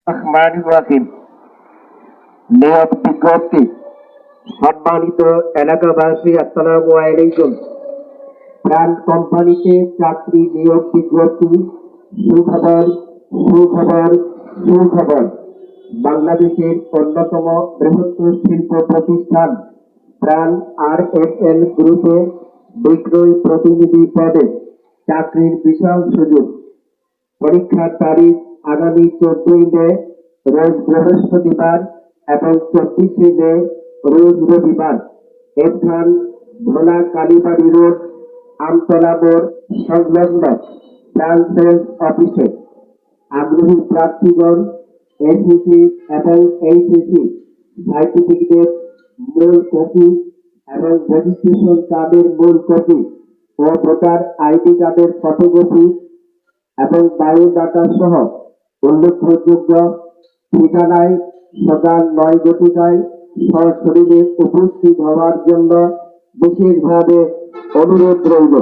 রহমানির রহিম। নিয়োগ বিজ্ঞপ্তি। সম্মানিত এলাকাবাসী, আসসালামু আলাইকুম। প্রাণ কোম্পানিতে চাকরি নিয়োগ বিজ্ঞপ্তি। সুখবর, সুখবর, সুখবর। বাংলাদেশের অন্যতম বৃহত্তর শিল্প প্রতিষ্ঠান প্রাণ RFL গ্রুপে বিক্রয় প্রতিনিধি পদে চাকরির বিশাল সুযোগ। পরীক্ষার তারিখ আগামী 14 মে রোজ বৃহস্পতিবার এবং 24 মে রোজ রবিবার। স্থান ভোলা কালীবাড়ি রোড, আমতলা মোড় সংলগ্ন ব্রাঞ্চ অফিসে। আগ্রহী প্রার্থীগণ এসএসসি এবং এইচএসসি সার্টিফিকেট মূল কপি এবং রেজিস্ট্রেশন কার্ডের মূল কপি ও ভোটার আইডি কার্ডের ফটোকপি এবং বায়োডাটা সহ উল্লেখযোগ্য ঠিকানায় সকাল 9 ঘটিকায় সশরীরে উপস্থিত হওয়ার জন্য বিশেষভাবে অনুরোধ রইল।